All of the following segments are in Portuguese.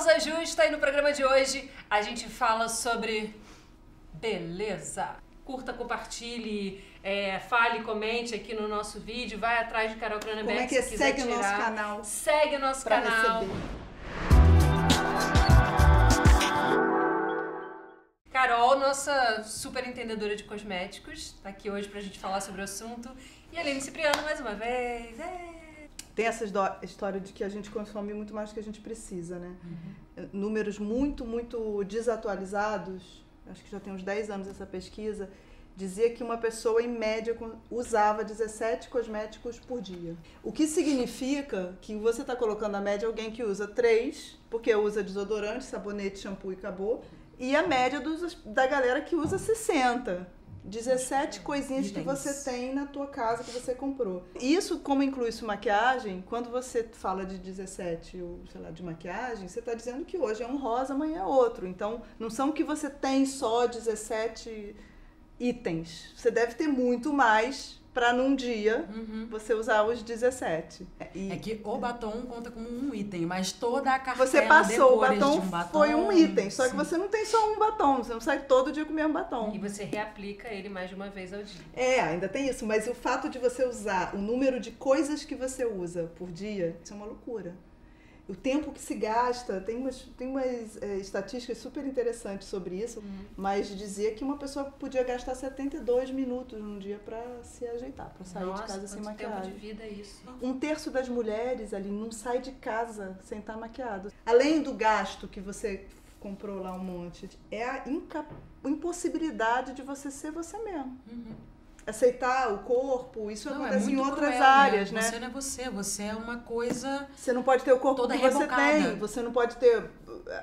Causa Justa, e no programa de hoje a gente fala sobre beleza. Curta, compartilhe, fale, comente aqui no nosso vídeo, vai atrás de Carol Cronenberg. Como é que se segue quiser o tirar. nosso canal? Segue o nosso canal. Receber. Carol, nossa super entendedora de cosméticos, tá aqui hoje pra gente falar sobre o assunto. E a Aline Cipriano, mais uma vez. Tem essa história de que a gente consome muito mais do que a gente precisa, né? Números muito desatualizados, acho que já tem uns 10 anos essa pesquisa, dizia que uma pessoa, em média, usava 17 cosméticos por dia. O que significa que você está colocando a média alguém que usa 3, porque usa desodorante, sabonete, shampoo e acabou, e a média da galera que usa 60. 17 coisinhas que você tem na tua casa que você comprou. Isso, como inclui isso maquiagem, quando você fala de 17, ou, sei lá, de maquiagem, você está dizendo que hoje é um rosa, amanhã é outro. Então, não são que você tem só 17 itens. Você deve ter muito mais para num dia você usar os 17. É que o batom conta como um item, mas toda a cartela você passou, de o um batom foi um item, só que você não tem só um batom, você não sai todo dia com o mesmo batom. E você reaplica ele mais de uma vez ao dia. Ainda tem isso, mas o fato de você usar o número de coisas que você usa por dia, isso é uma loucura. O tempo que se gasta, tem umas estatísticas super interessantes sobre isso, mas dizia que uma pessoa podia gastar 72 minutos num dia para se ajeitar, para sair de casa sem maquiagem. Tempo de vida é isso. 1/3 das mulheres ali não sai de casa sem estar maquiado. Além do gasto que você comprou lá um monte, é a impossibilidade de você ser você mesmo. Aceitar o corpo, isso acontece em outras cruel, áreas, né? Você não é você é uma coisa. Você não pode ter o corpo toda que você rebocada. tem, você não pode ter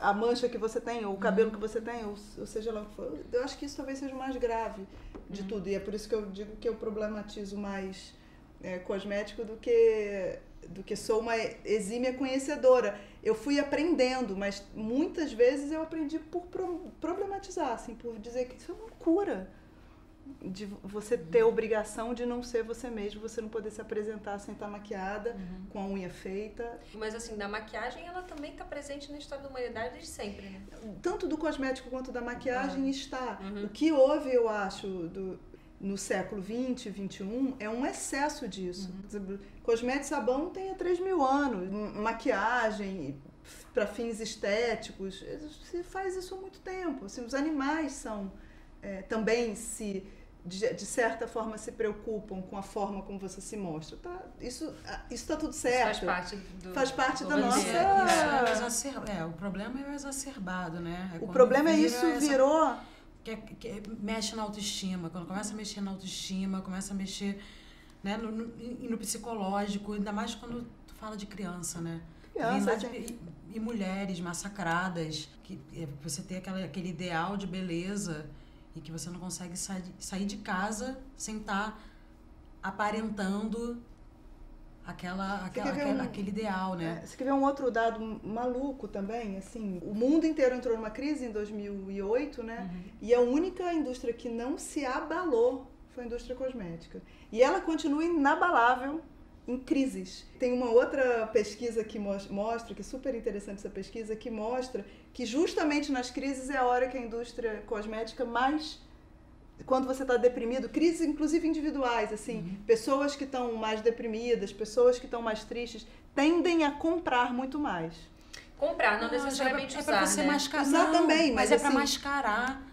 a mancha que você tem, ou o cabelo que você tem, ou seja lá o que for. Eu acho que isso talvez seja o mais grave de tudo, e é por isso que eu digo que eu problematizo mais cosmético do que sou uma exímia conhecedora. Eu fui aprendendo, mas muitas vezes eu aprendi por problematizar, assim, por dizer que isso é uma loucura. De você ter a obrigação de não ser você mesmo, você não poder se apresentar sem estar maquiada, com a unha feita. Mas assim, da maquiagem ela também está presente na história da humanidade desde sempre, né? Tanto do cosmético quanto da maquiagem está. O que houve, eu acho, no século XX, XXI, é um excesso disso. Cosmético e sabão tem há 3.000 anos. Maquiagem para fins estéticos, se faz isso há muito tempo. Assim, os animais são... também de certa forma se preocupam com a forma como você se mostra. Isso está tudo certo. Faz parte da nossa... O problema é o exacerbado, né? O problema é isso virou... Que mexe na autoestima. Quando começa a mexer na autoestima, começa a mexer, né, no psicológico, ainda mais quando tu fala de criança, né? E mulheres massacradas, que você tem aquele ideal de beleza... e que você não consegue sair de casa sem estar aparentando aquele ideal, né? Você quer ver um outro dado maluco também? Assim, o mundo inteiro entrou numa crise em 2008, né? E a única indústria que não se abalou foi a indústria cosmética. E ela continua inabalável em crises. Tem uma outra pesquisa que mostra, que é super interessante essa pesquisa, que mostra que justamente nas crises é a hora que a indústria cosmética mais... Quando você está deprimido, crises inclusive individuais, assim, pessoas que estão mais deprimidas, pessoas que estão mais tristes, tendem a comprar muito mais. Comprar, não necessariamente usar, para você mascarar. Usar também, mas assim, é para mascarar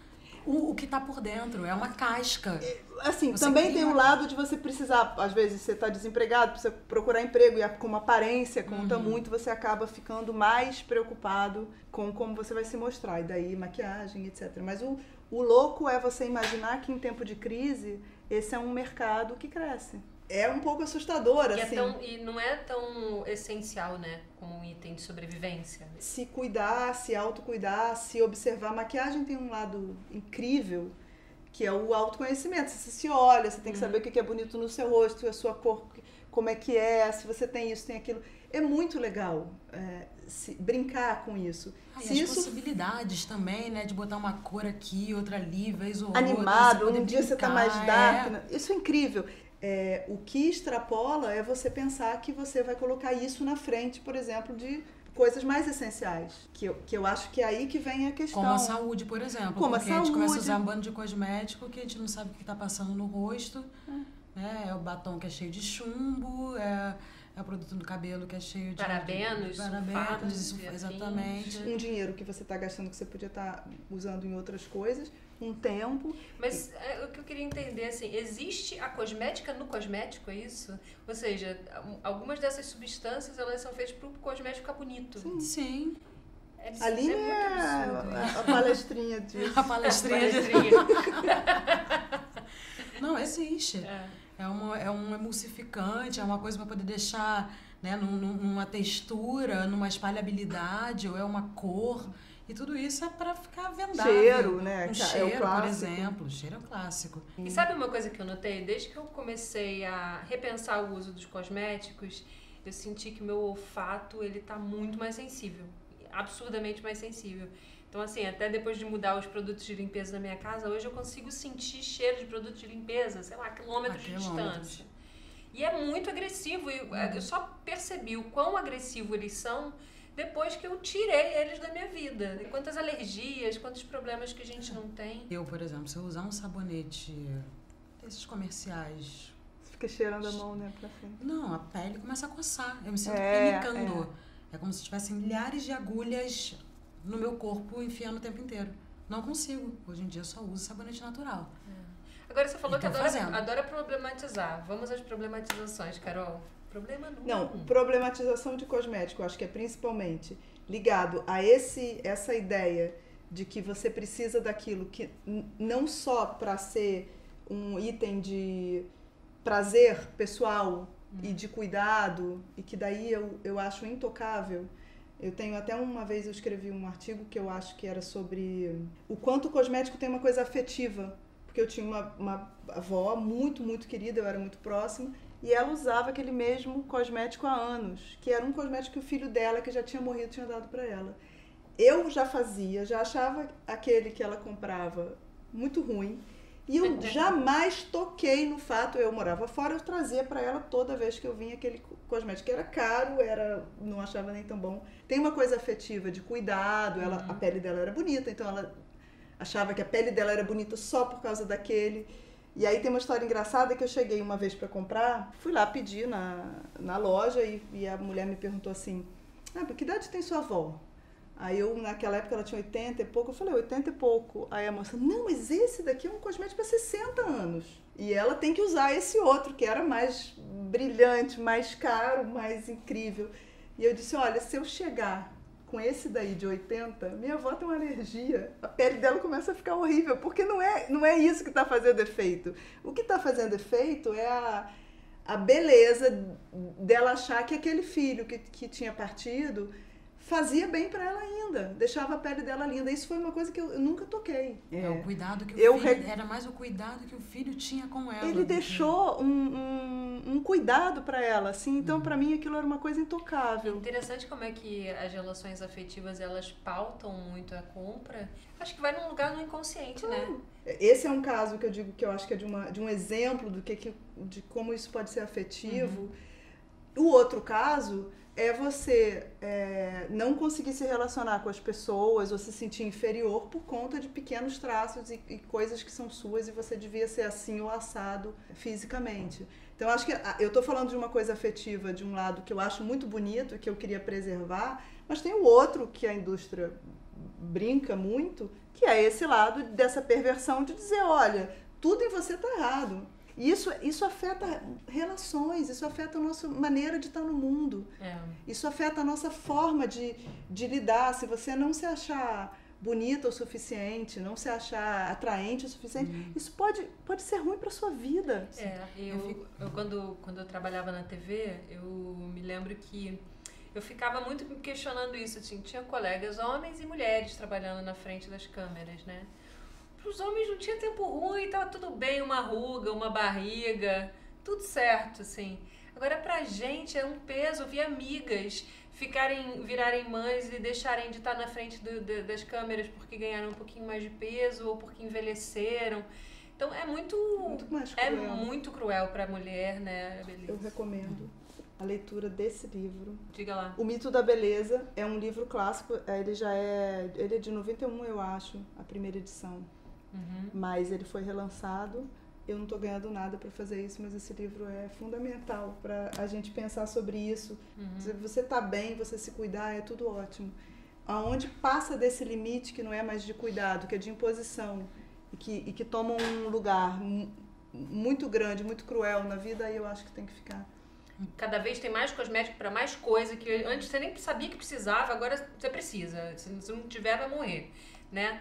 o que está por dentro, é uma casca. Assim, também tem um lado de você precisar, às vezes você está desempregado, precisa procurar emprego, e como aparência conta muito, você acaba ficando mais preocupado com como você vai se mostrar, e daí maquiagem, etc. Mas o louco é você imaginar que em tempo de crise, esse é um mercado que cresce. É um pouco assustador, assim. E não é tão essencial, né? Como um item de sobrevivência. Se cuidar, se autocuidar, se observar. A maquiagem tem um lado incrível, que é o autoconhecimento. Você se olha, você tem que saber o que é bonito no seu rosto, a sua cor, como é que é, se você tem isso, tem aquilo. É muito legal brincar com isso. E as possibilidades também, né? De botar uma cor aqui, outra ali, vez ou outra. Animado, um dia você tá mais dark. Isso é incrível. O que extrapola é você pensar que você vai colocar isso na frente, por exemplo, de coisas mais essenciais, que eu acho que é aí que vem a questão. Como a saúde, por exemplo. Como porque a saúde. gente começa a usar um bando de cosmético que a gente não sabe o que está passando no rosto. É o batom que é cheio de chumbo, é o produto no cabelo que é cheio de parabenos, exatamente. Um dinheiro que você está gastando que você podia estar usando em outras coisas, um tempo. Mas o que eu queria entender, assim, existe a cosmética no cosmético, é isso? Ou seja, algumas dessas substâncias, elas são feitas para o cosmético ficar bonito. Sim. Ali é a palestrinha disso. A palestrinha. Não, existe. É um emulsificante, é uma coisa para poder deixar, né, numa textura, numa espalhabilidade, ou é uma cor. E tudo isso é para ficar vendável. Cheiro, né? Cheiro, por exemplo. Cheiro é o clássico. E sabe uma coisa que eu notei? Desde que eu comecei a repensar o uso dos cosméticos, eu senti que o meu olfato, ele tá muito mais sensível. Absurdamente mais sensível. Então, assim, até depois de mudar os produtos de limpeza da minha casa, hoje eu consigo sentir cheiro de produto de limpeza, sei lá, quilômetros de distância. E é muito agressivo. Eu só percebi o quão agressivo eles são depois que eu tirei eles da minha vida. E quantas alergias, quantos problemas que a gente não tem. Eu, por exemplo, se eu usar um sabonete desses comerciais... Você fica cheirando a mão, né, pra frente. Não, a pele começa a coçar. Eu me sinto pinicando. É como se tivessem milhares de agulhas no meu corpo enfiando o tempo inteiro. Não consigo. Hoje em dia eu só uso sabonete natural. Agora você falou que adora problematizar. Vamos às problematizações, Carol. Problema número Não, problematização de cosmético, acho que é principalmente ligado a essa ideia de que você precisa daquilo que não só para ser um item de prazer pessoal e de cuidado, e que daí eu acho intocável. Eu tenho até uma vez eu escrevi um artigo que eu acho que era sobre o quanto o cosmético tem uma coisa afetiva, porque eu tinha uma avó muito, muito querida, eu era muito próxima, e ela usava aquele mesmo cosmético há anos, que era um cosmético que o filho dela, que já tinha morrido, tinha dado para ela. Eu já achava aquele que ela comprava muito ruim, e eu jamais toquei no fato, eu morava fora, eu trazia para ela toda vez que eu vinha aquele cosmético, que era caro, não achava nem tão bom. Tem uma coisa afetiva, de cuidado, a pele dela era bonita, então ela achava que a pele dela era bonita só por causa daquele. E aí tem uma história engraçada que eu cheguei uma vez para comprar, fui lá pedir na loja e a mulher me perguntou assim, que idade tem sua avó? Aí eu, naquela época, ela tinha 80 e pouco, eu falei, 80 e pouco. Aí a moça, não, mas esse daqui é um cosmético para 60 anos. E ela tem que usar esse outro, que era mais brilhante, mais caro, mais incrível. E eu disse, olha, se eu chegar com esse daí de 80, minha avó tem uma alergia, a pele dela começa a ficar horrível, porque não é isso que está fazendo efeito. O que está fazendo efeito é a beleza dela achar que aquele filho que tinha partido fazia bem para ela ainda, deixava a pele dela linda. Isso foi uma coisa que eu nunca toquei. O cuidado que o filho... Era mais o cuidado que o filho tinha com ela. Ele deixou um cuidado para ela, assim. Então, para mim, aquilo era uma coisa intocável. Interessante como é que as relações afetivas, elas pautam muito a compra. Acho que vai num lugar no inconsciente, né? Esse é um caso que eu digo que eu acho que é de um exemplo de como isso pode ser afetivo. O outro caso é você não conseguir se relacionar com as pessoas ou se sentir inferior por conta de pequenos traços e coisas que são suas e você devia ser assim ou assado fisicamente. Então, acho que eu estou falando de uma coisa afetiva de um lado que eu acho muito bonito e que eu queria preservar, mas tem o outro que a indústria brinca muito, que é esse lado dessa perversão de dizer, olha, tudo em você está errado. E isso afeta relações, isso afeta a nossa maneira de estar no mundo. Isso afeta a nossa forma de lidar. Se você não se achar bonita o suficiente, não se achar atraente o suficiente, isso pode ser ruim para sua vida. Eu quando eu trabalhava na TV, eu me lembro que eu ficava muito questionando isso. Assim, tinha colegas, homens e mulheres, trabalhando na frente das câmeras, né? Os homens não tinham tempo ruim, tava tudo bem, uma ruga, uma barriga, tudo certo, assim. Agora, pra gente é um peso ver amigas virarem mães e deixarem de estar na frente das câmeras porque ganharam um pouquinho mais de peso ou porque envelheceram. Então, é muito cruel pra mulher, né? Eu recomendo. a leitura desse livro. Diga lá. O Mito da Beleza é um livro clássico, ele é de 91, eu acho, a primeira edição. Mas ele foi relançado. Eu não estou ganhando nada para fazer isso, mas esse livro é fundamental para a gente pensar sobre isso. Se você está bem, você se cuidar, é tudo ótimo. Aonde passa desse limite que não é mais de cuidado, que é de imposição, e que toma um lugar muito grande, muito cruel na vida, aí eu acho que tem que ficar. Cada vez tem mais cosmético para mais coisa, que antes você nem sabia que precisava, agora você precisa. Se não tiver, vai morrer, né?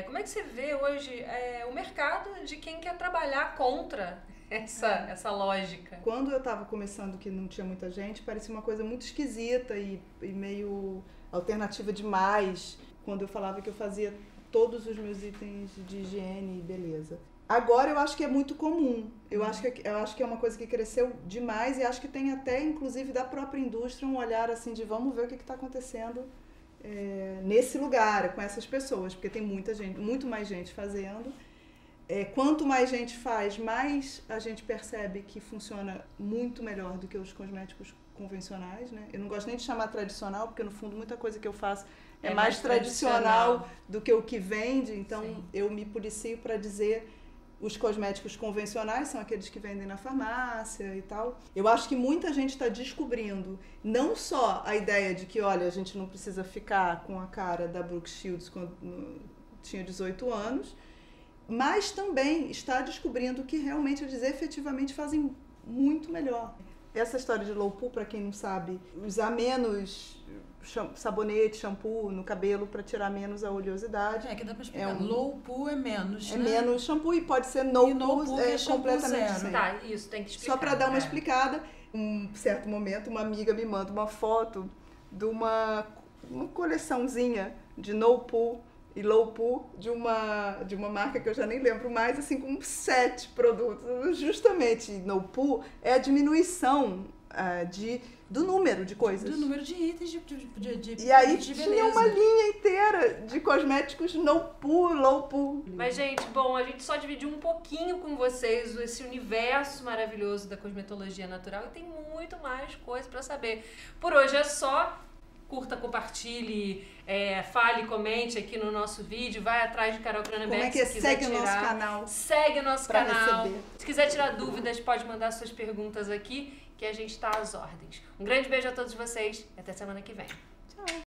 Como é que você vê hoje o mercado de quem quer trabalhar contra essa lógica? Quando eu estava começando, que não tinha muita gente, parecia uma coisa muito esquisita e meio alternativa demais, quando eu falava que eu fazia todos os meus itens de higiene e beleza. Agora eu acho que é muito comum. Eu acho que é uma coisa que cresceu demais e acho que tem até, inclusive, da própria indústria um olhar assim de vamos ver o que está acontecendo nesse lugar, com essas pessoas, porque tem muita gente, muito mais gente fazendo. Quanto mais gente faz, mais a gente percebe que funciona muito melhor do que os cosméticos convencionais, né? Eu não gosto nem de chamar tradicional, porque no fundo muita coisa que eu faço é mais tradicional do que o que vende, então sim, eu me policio para dizer os cosméticos convencionais são aqueles que vendem na farmácia e tal. Eu acho que muita gente está descobrindo não só a ideia de que, olha, a gente não precisa ficar com a cara da Brooke Shields quando tinha 18 anos, mas também está descobrindo que realmente eles efetivamente fazem muito melhor. Essa história de low poo, para quem não sabe, usar menos sabonete, shampoo no cabelo para tirar menos a oleosidade. Que dá para explicar. Low poo é menos, né? Menos shampoo e pode ser no poo, é completamente zero. Tá, isso tem que explicar. Só para dar uma explicada, um certo momento uma amiga me manda uma foto de uma coleçãozinha de no poo e low poo de uma marca que eu já nem lembro mais, assim, com 7 produtos. Justamente, no poo é a diminuição do número de coisas. Do número de itens e aí tinha uma linha inteira de cosméticos no poo, low poo. Mas, gente, bom, a gente só dividiu um pouquinho com vocês esse universo maravilhoso da cosmetologia natural e tem muito mais coisa pra saber. Por hoje é só. Curta, compartilhe, fale, comente aqui no nosso vídeo, vai atrás de Carol Cronenberg. Como é que segue o nosso canal? Segue o nosso canal. Receber. Se quiser tirar dúvidas, pode mandar suas perguntas aqui, que a gente está às ordens. Um grande beijo a todos vocês e até semana que vem. Tchau.